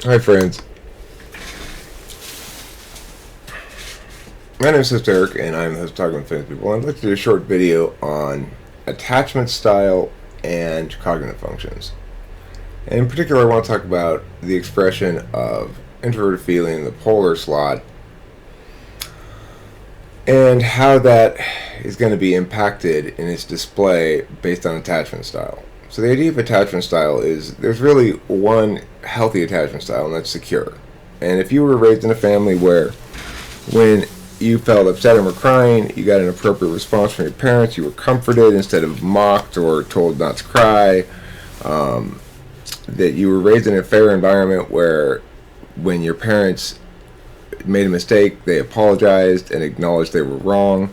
Hi, friends. My name is Host Eric, and I'm the host of Talking with Famous People. I'd like to do a short video on attachment style and cognitive functions. And in particular, I want to talk about the expression of introverted feeling in the polar slot and how that is going to be impacted in its display based on attachment style. So the idea of attachment style is there's really one healthy attachment style, and that's secure. And if you were raised in a family where when you felt upset and were crying, you got an appropriate response from your parents, you were comforted instead of mocked or told not to cry, that you were raised in a fair environment where when your parents made a mistake, they apologized and acknowledged they were wrong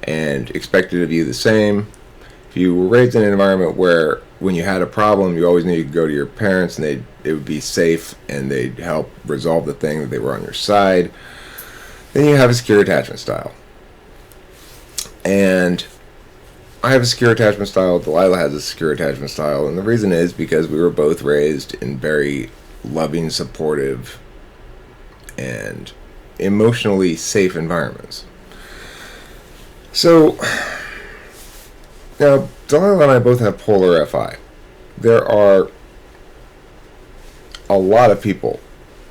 and expected of you the same. If you were raised in an environment where when you had a problem, you always knew you could go to your parents and it would be safe and they'd help resolve the thing, that they were on your side, then you have a secure attachment style. And I have a secure attachment style, Delilah has a secure attachment style, and the reason is because we were both raised in very loving, supportive, and emotionally safe environments. So, now, Delilah and I both have polar FI. There are a lot of people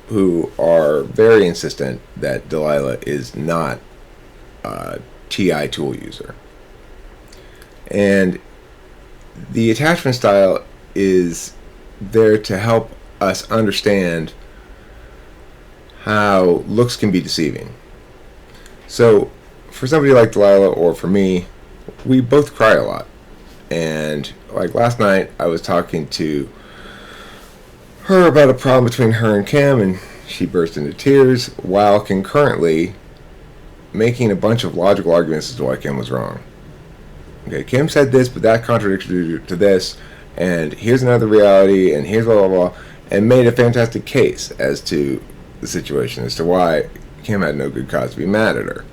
who are very insistent that Delilah is not a TI tool user. And the attachment style is there to help us understand how looks can be deceiving. So, for somebody like Delilah or for me, we both cry a lot. And like last night, I was talking to her about a problem between her and Kim, and she burst into tears while concurrently making a bunch of logical arguments as to why Kim was wrong. Okay, Kim said this, but that contradicted to this, and here's another reality, and here's blah, blah, blah, and made a fantastic case as to the situation, as to why Kim had no good cause to be mad at her.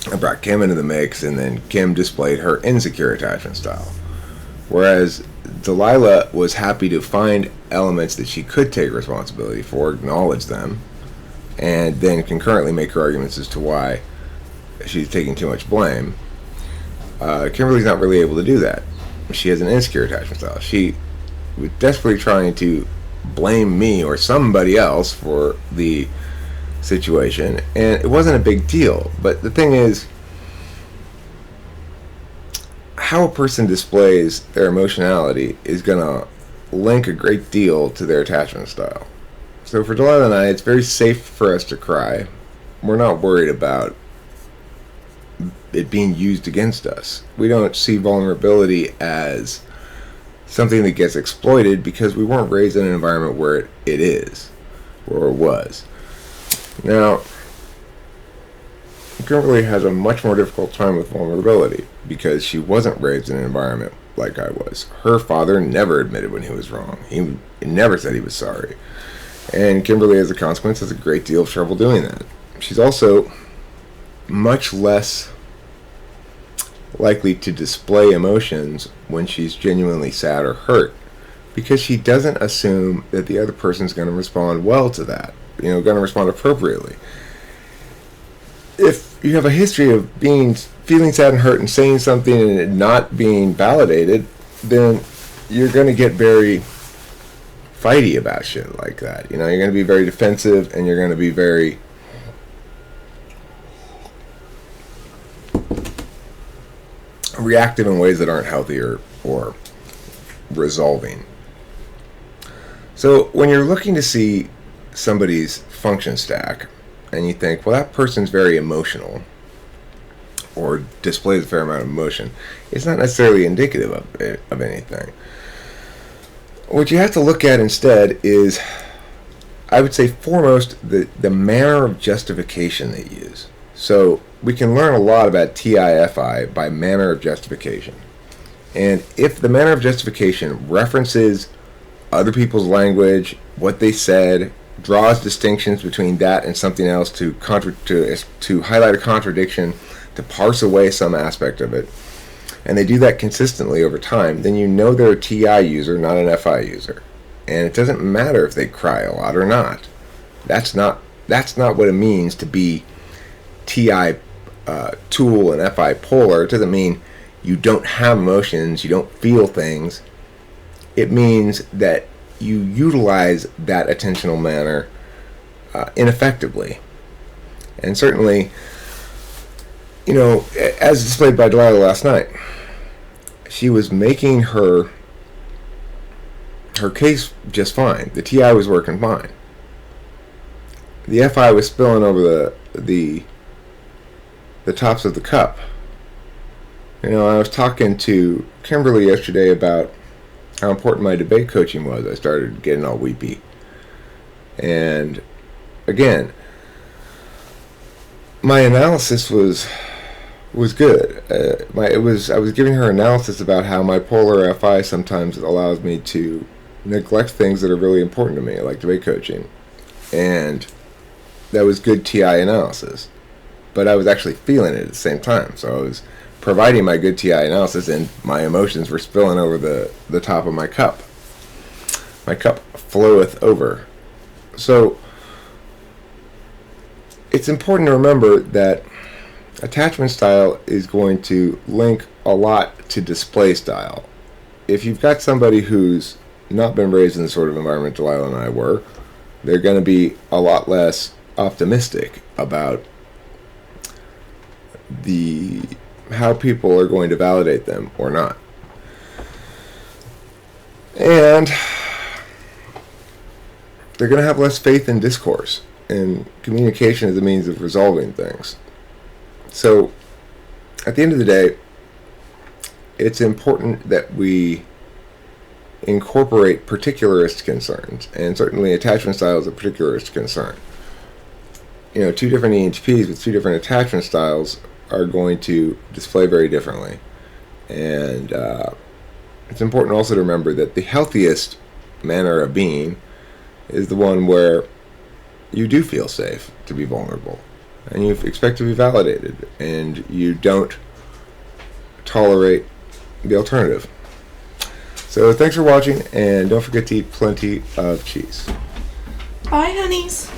I brought Kim into the mix, and then Kim displayed her insecure attachment style. Whereas Delilah was happy to find elements that she could take responsibility for, acknowledge them, and then concurrently make her arguments as to why she's taking too much blame. Kimberly's not really able to do that. She has an insecure attachment style. She was desperately trying to blame me or somebody else for the situation, and it wasn't a big deal. But the thing is, how a person displays their emotionality is going to link a great deal to their attachment style. So for Delilah and I, it's very safe for us to cry. We're not worried about it being used against us. We don't see vulnerability as something that gets exploited because we weren't raised in an environment where it is, or it was. Now, Kimberly has a much more difficult time with vulnerability because she wasn't raised in an environment like I was. Her father never admitted when he was wrong. He never said he was sorry. And Kimberly, as a consequence, has a great deal of trouble doing that. She's also much less likely to display emotions when she's genuinely sad or hurt because she doesn't assume that the other person's going to respond well to that, going to respond appropriately. If you have a history of feeling sad and hurt and saying something and it not being validated, then you're going to get very fighty about shit like that. You're going to be very defensive, and you're going to be very reactive in ways that aren't healthy or resolving. So when you're looking to see somebody's function stack, and you think, well, that person's very emotional or displays a fair amount of emotion, it's not necessarily indicative of anything. What you have to look at instead is, I would say foremost, the manner of justification they use. So we can learn a lot about TIFI by manner of justification. And if the manner of justification references other people's language, what they said, draws distinctions between that and something else to highlight a contradiction, to parse away some aspect of it, and they do that consistently over time, then you know they're a TI user, not an FI user. And it doesn't matter if they cry a lot or not. That's not what it means to be TI tool and FI polar. It doesn't mean you don't have emotions, you don't feel things. It means that you utilize that attentional manner ineffectively. And certainly, as displayed by Delilah last night, she was making her case just fine. The TI was working fine. The FI was spilling over the tops of the cup. I was talking to Kimberly yesterday about how important my debate coaching was. I started getting all weepy. And again, my analysis was good. I was giving her analysis about how my polar FI sometimes allows me to neglect things that are really important to me, like debate coaching. And that was good TI analysis. But I was actually feeling it at the same time. So I was providing my good TI analysis, and my emotions were spilling over the top of my cup. My cup floweth over. So it's important to remember that attachment style is going to link a lot to display style. If you've got somebody who's not been raised in the sort of environment Delilah and I were, they're going to be a lot less optimistic about how people are going to validate them or not. And they're going to have less faith in discourse and communication as a means of resolving things. So, at the end of the day, it's important that we incorporate particularist concerns, and certainly attachment style is a particularist concern. Two different ENTPs with two different attachment styles are going to display very differently. And it's important also to remember that the healthiest manner of being is the one where you do feel safe to be vulnerable, and you expect to be validated, and you don't tolerate the alternative. So thanks for watching, and don't forget to eat plenty of cheese. Bye, honeys.